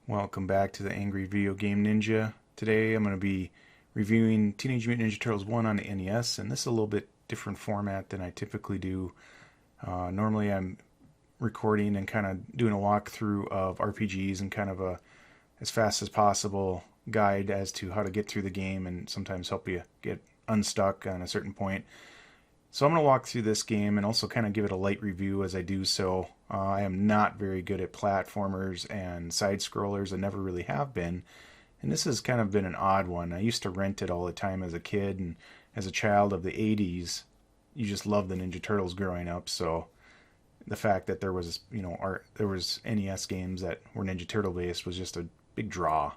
Welcome back to the Angry Video Game Ninja. Today I'm going to be reviewing Teenage Mutant Ninja Turtles 1 on the NES, and this is a little bit different format than I typically do. Normally I'm recording and kind of doing a walkthrough of RPGs and kind of a as fast as possible guide as to how to get through the game and sometimes help you get unstuck on a certain point. So I'm going to walk through this game and also kind of give it a light review as I do so. I am not very good at platformers and side scrollers. I never really have been. And this has kind of been an odd one. I used to rent it all the time as a kid, and as a child of the 80s, you just loved the Ninja Turtles growing up. So the fact that there was, there was NES games that were Ninja Turtle based was just a big draw.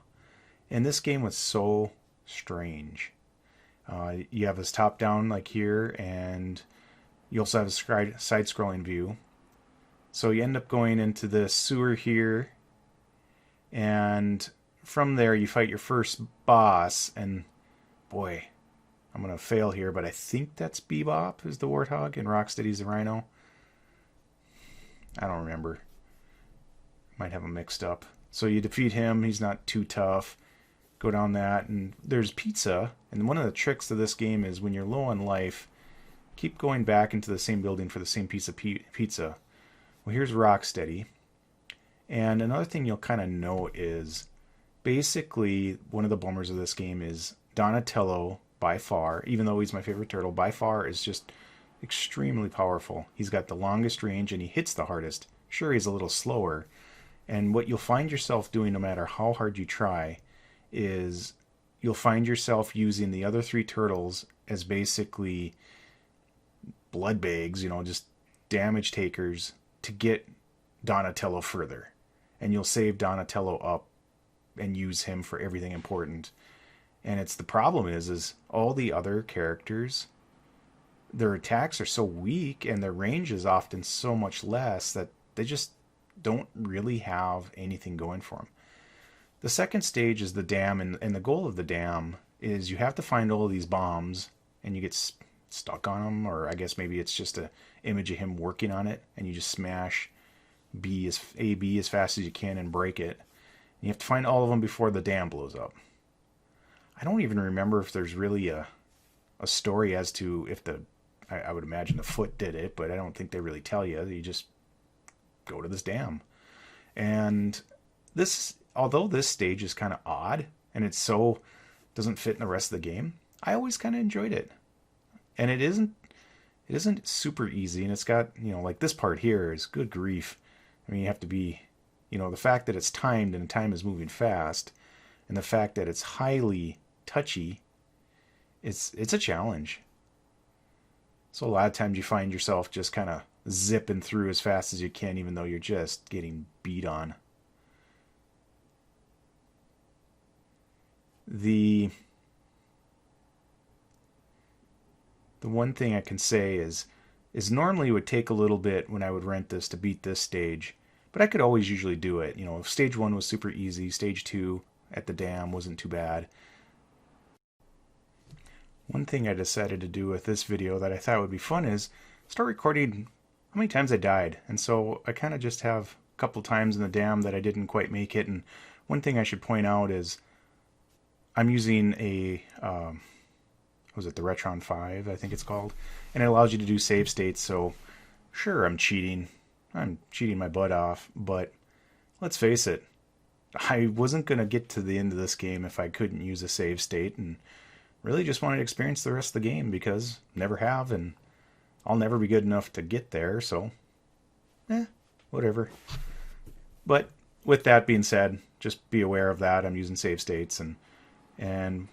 And this game was so strange. You have this top down like here, and you also have a side scrolling view. So you end up going into the sewer here, and from there you fight your first boss. And boy, I'm going to fail here, but I think that's Bebop is the Warthog and Rocksteady's the Rhino. I don't remember. Might have them mixed up. So you defeat him. He's not too tough. Go down that, and there's pizza. And one of the tricks of this game is when you're low on life, keep going back into the same building for the same piece of pizza. Well, here's Rocksteady. And another thing you'll kind of note is basically one of the bummers of this game is Donatello, by far, even though he's my favorite turtle, by far is just extremely powerful. He's got the longest range and he hits the hardest. Sure, he's a little slower. And what you'll find yourself doing no matter how hard you try is you'll find yourself using the other three turtles as basically blood bags, just damage takers to get Donatello further. And you'll save Donatello up and use him for everything important. And it's the problem is all the other characters, their attacks are so weak and their range is often so much less that they just don't really have anything going for them. The second stage is the dam, and the goal of the dam is you have to find all of these bombs, and you get stuck on them, or I guess maybe it's just an image of him working on it, and you just smash B as fast as you can and break it. And you have to find all of them before the dam blows up. I don't even remember if there's really a story as to if I would imagine the foot did it, but I don't think they really tell you. You just go to this dam. And although this stage is kind of odd and it doesn't fit in the rest of the game, I always kind of enjoyed it. And it isn't super easy, and it's got, like this part here is good grief. I mean, you have to be, the fact that it's timed and time is moving fast, and the fact that it's highly touchy, it's a challenge. So a lot of times you find yourself just kind of zipping through as fast as you can, even though you're just getting beat on. The one thing I can say is normally it would take a little bit when I would rent this to beat this stage, but I could always usually do it. If stage 1 was super easy, stage 2 at the dam wasn't too bad. One thing I decided to do with this video that I thought would be fun is start recording how many times I died. And so I kind of just have a couple times in the dam that I didn't quite make it. And one thing I should point out is I'm using the Retron 5, I think it's called, and it allows you to do save states. So sure, I'm cheating my butt off, but let's face it, I wasn't going to get to the end of this game if I couldn't use a save state, and really just wanted to experience the rest of the game because never have, and I'll never be good enough to get there, so whatever. But with that being said, just be aware of that. I'm using save states, and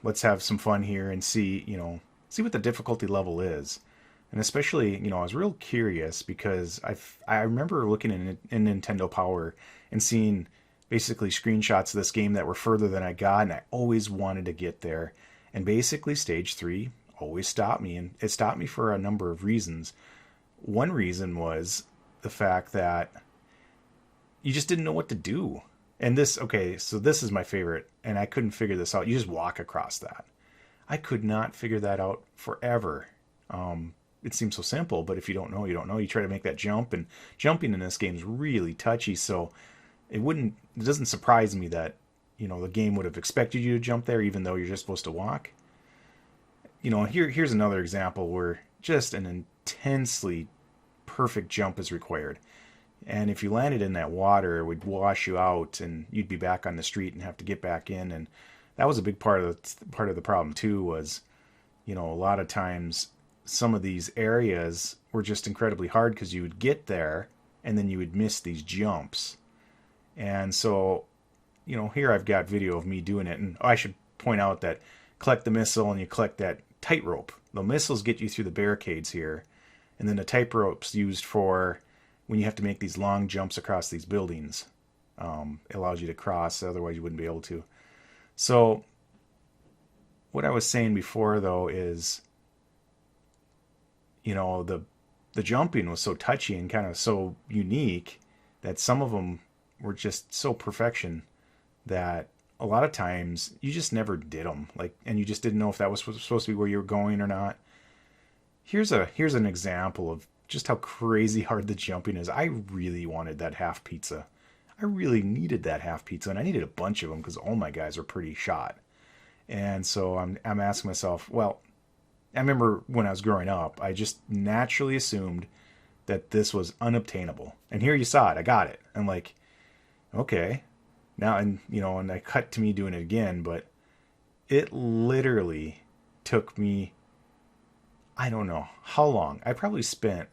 let's have some fun here and see what the difficulty level is. And especially, I was real curious because I remember looking in Nintendo Power and seeing basically screenshots of this game that were further than I got, and I always wanted to get there. And basically stage 3 always stopped me, and it stopped me for a number of reasons. One reason was the fact that you just didn't know what to do. And so this is my favorite, and I couldn't figure this out. You just walk across that. I could not figure that out forever. It seems so simple, but if you don't know, you don't know. You try to make that jump, and jumping in this game is really touchy. So it doesn't surprise me that, the game would have expected you to jump there even though you're just supposed to walk. Here's another example where just an intensely perfect jump is required. And if you landed in that water, it would wash you out, and you'd be back on the street and have to get back in. And that was a big part of the problem too. Was a lot of times some of these areas were just incredibly hard because you would get there and then you would miss these jumps. And so, here I've got video of me doing it. And I should point out that collect the missile and you collect that tightrope. The missiles get you through the barricades here, and then the tightrope's used for when you have to make these long jumps across these buildings. It allows you to cross, otherwise you wouldn't be able to. So what I was saying before, though, is, the jumping was so touchy and kind of so unique that some of them were just so perfection that a lot of times you just never did them. And you just didn't know if that was supposed to be where you were going or not. Here's an example of just how crazy hard the jumping is. I really wanted that half pizza. I really needed that half pizza, and I needed a bunch of them because all my guys are pretty shot. And so I'm asking myself, well, I remember when I was growing up, I just naturally assumed that this was unobtainable. And here you saw it. I got it. I'm like, okay. Now, and I cut to me doing it again, but it literally took me, I don't know how long. I probably spent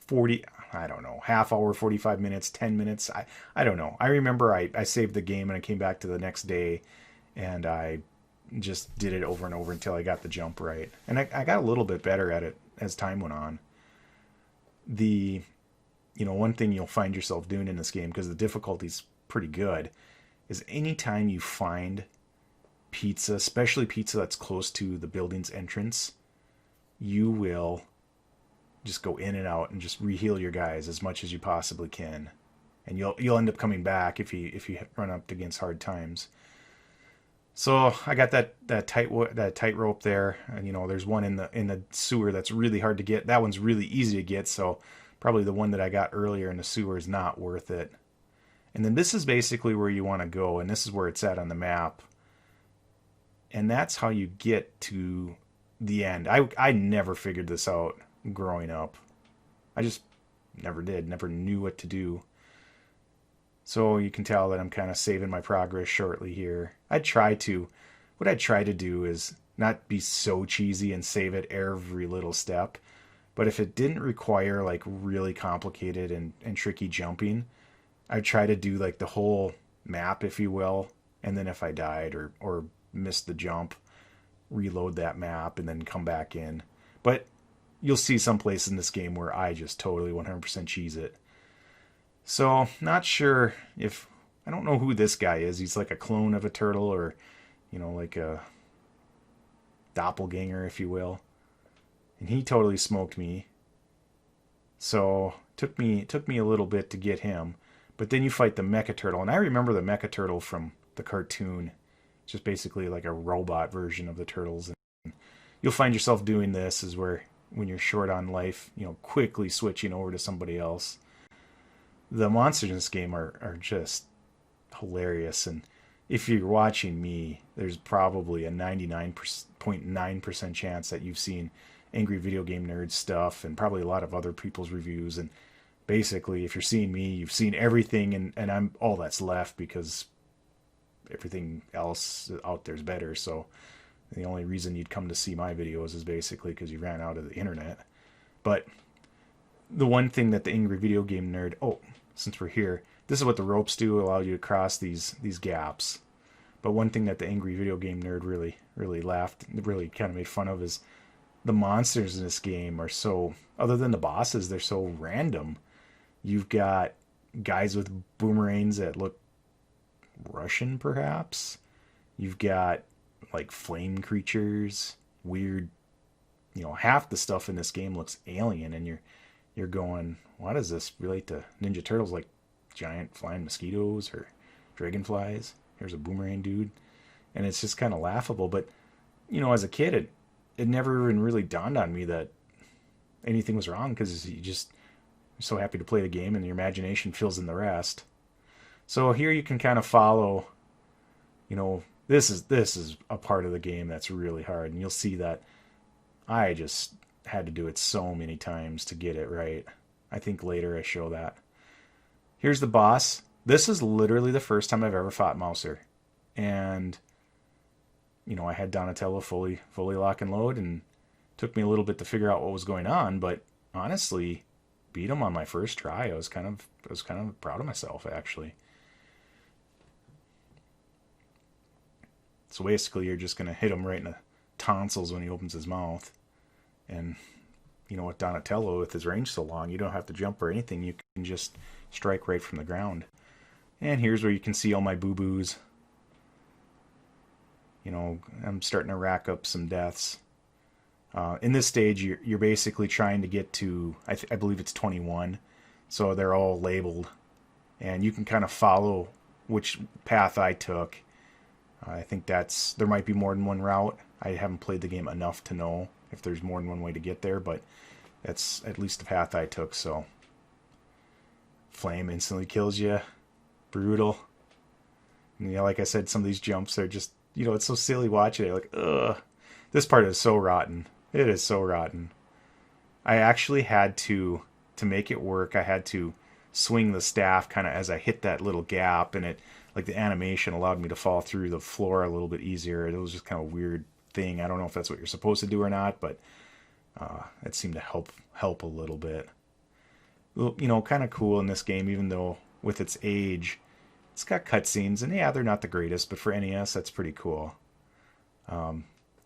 half hour, 45 minutes, 10 minutes. I don't know. I remember I saved the game and I came back to the next day and I just did it over and over until I got the jump right. And I got a little bit better at it as time went on. One thing you'll find yourself doing in this game, because the difficulty's pretty good, is anytime you find pizza, especially pizza that's close to the building's entrance, you will just go in and out and just reheal your guys as much as you possibly can, and you'll end up coming back if you run up against hard times. So I got that tightrope there, and there's one in the sewer that's really hard to get. That one's really easy to get, so probably the one that I got earlier in the sewer is not worth it. And then this is basically where you want to go, and this is where it's at on the map. And that's how you get to the end. I never figured this out growing up. I just never did, never knew what to do. So you can tell that I'm kind of saving my progress shortly here. What I try to do is not be so cheesy and save it every little step. But if it didn't require like really complicated and tricky jumping, I try to do like the whole map, if you will. And then if I died or missed the jump, reload that map and then come back in. But you'll see some place in this game where I just totally 100% cheese it. So, not sure if, I don't know who this guy is. He's like a clone of a turtle, or, like a doppelganger, if you will. And he totally smoked me. So, took me a little bit to get him. But then you fight the Mecha Turtle. And I remember the Mecha Turtle from the cartoon. It's just basically like a robot version of the turtles. And you'll find yourself doing this is where, when you're short on life, quickly switching over to somebody else. The monsters in this game are just hilarious, and if you're watching me, there's probably a 99.9% chance that you've seen Angry Video Game Nerd stuff and probably a lot of other people's reviews. And basically, if you're seeing me, you've seen everything, and I'm all that's left because everything else out there's better. So the only reason you'd come to see my videos is basically because you ran out of the internet. But the one thing that the Angry Video Game Nerd, since we're here, this is what the ropes do, allow you to cross these gaps. But one thing that the Angry Video Game Nerd really kind of made fun of is the monsters in this game are so, other than the bosses, they're so random. You've got guys with boomerangs that look Russian, perhaps. You've got like flame creatures, weird, half the stuff in this game looks alien, and you're going, why does this relate to Ninja Turtles, like giant flying mosquitoes or dragonflies? Here's a boomerang dude. And it's just kind of laughable. But, as a kid, it never even really dawned on me that anything was wrong, because you're so happy to play the game and your imagination fills in the rest. So here you can kind of follow, this is a part of the game that's really hard, and you'll see that I just had to do it so many times to get it right. I think later I show that. Here's the boss. This is literally the first time I've ever fought Mouser. And I had Donatello fully lock and load, and took me a little bit to figure out what was going on, but honestly, beat him on my first try. I was kind of proud of myself, actually. So basically, you're just gonna hit him right in the tonsils when he opens his mouth. And with Donatello, with his range so long, you don't have to jump or anything. You can just strike right from the ground. And here's where you can see all my boo-boos. I'm starting to rack up some deaths. In this stage, you're basically trying to get to, I believe it's 21. So they're all labeled. And you can kind of follow which path I took. I think there might be more than one route. I haven't played the game enough to know if there's more than one way to get there, but that's at least the path I took. So flame instantly kills you. Brutal. And, like I said, some of these jumps are just, it's so silly watching it. Like, ugh. This part is so rotten. It is so rotten. I actually had to make it work, I had to swing the staff kind of as I hit that little gap, and the animation allowed me to fall through the floor a little bit easier. It was just kind of a weird thing. I don't know if that's what you're supposed to do or not, but it seemed to help a little bit. Kind of cool in this game, even though with its age, it's got cutscenes, and yeah, they're not the greatest, but for NES, that's pretty cool.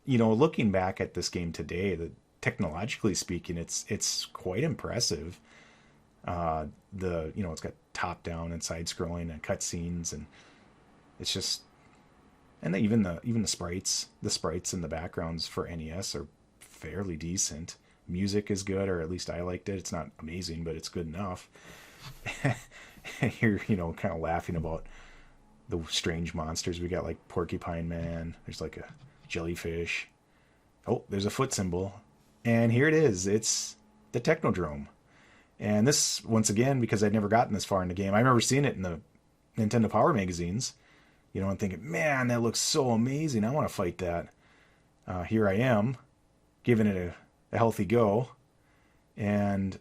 Looking back at this game today, technologically speaking, it's quite impressive. It's got top down and side scrolling and cutscenes, and it's just, and even the sprites in the backgrounds for NES are fairly decent. Music is good, or at least I liked it. It's not amazing, but it's good enough. You're kind of laughing about the strange monsters we got, like Porcupine Man. There's like a jellyfish. Oh, there's a foot symbol. And here it is. It's the Technodrome. And this, once again, because I'd never gotten this far in the game, I remember seeing it in the Nintendo Power magazines, and thinking, man, that looks so amazing. I want to fight that. Here I am, giving it a healthy go. And,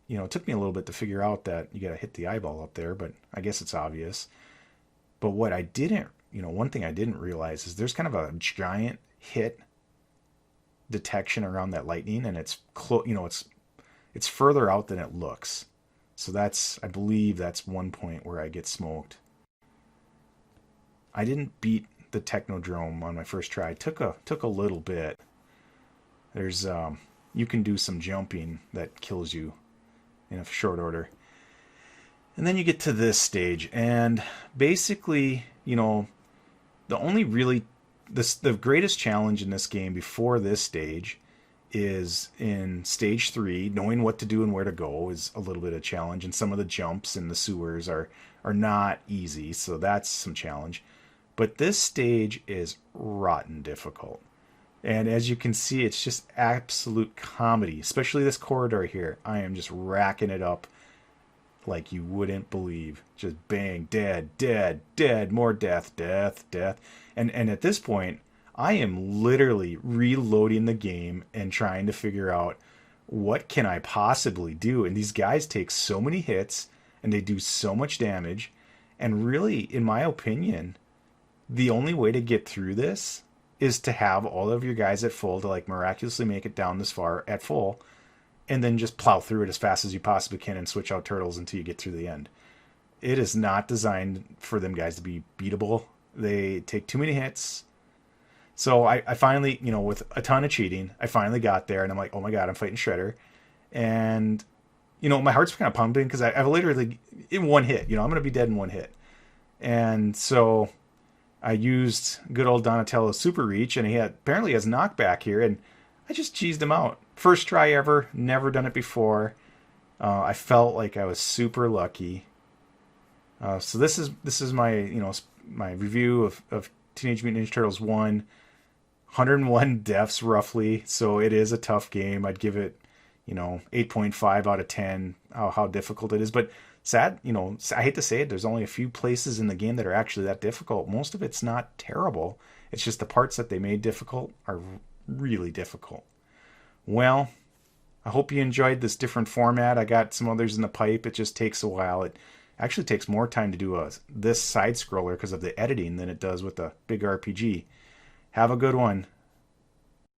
it took me a little bit to figure out that you got to hit the eyeball up there, but I guess it's obvious. But what I didn't, one thing I didn't realize is there's kind of a giant hit detection around that lightning, and it's it's further out than it looks. So I believe that's one point where I get smoked. I didn't beat the Technodrome on my first try. It took a little bit. There's you can do some jumping that kills you in a short order. And then you get to this stage, and basically, the only really the greatest challenge in this game before this stage is in stage 3. Knowing what to do and where to go is a little bit of a challenge, and some of the jumps in the sewers are not easy, so that's some challenge. But this stage is rotten difficult. And as you can see, it's just absolute comedy, especially this corridor here. I am just racking it up like you wouldn't believe. Just bang, dead, dead, dead, more death, death, death. And at this point, I am literally reloading the game and trying to figure out what can I possibly do. And these guys take so many hits and they do so much damage. And really, in my opinion, the only way to get through this is to have all of your guys at full, to miraculously make it down this far at full, and then just plow through it as fast as you possibly can and switch out turtles until you get through the end. It is not designed for them guys to be beatable. They take too many hits. So I finally, with a ton of cheating, I finally got there, and I'm like, oh my god, I'm fighting Shredder. And, my heart's kind of pumping because I've literally, in one hit, I'm going to be dead in one hit. And so I used good old Donatello's Super Reach, and he apparently has knockback here, and I just cheesed him out. First try ever, never done it before. I felt like I was super lucky. So this is my my review of Teenage Mutant Ninja Turtles 1. 101 deaths roughly, so it is a tough game. I'd give it 8.5 out of 10. How difficult it is, but sad, I hate to say it, there's only a few places in the game that are actually that difficult. Most of it's not terrible. It's just the parts that they made difficult are really difficult. Well, I hope you enjoyed this different format. I got some others in the pipe. It just takes a while. It actually takes more time to do this side scroller because of the editing than it does with a big RPG. Have a good one.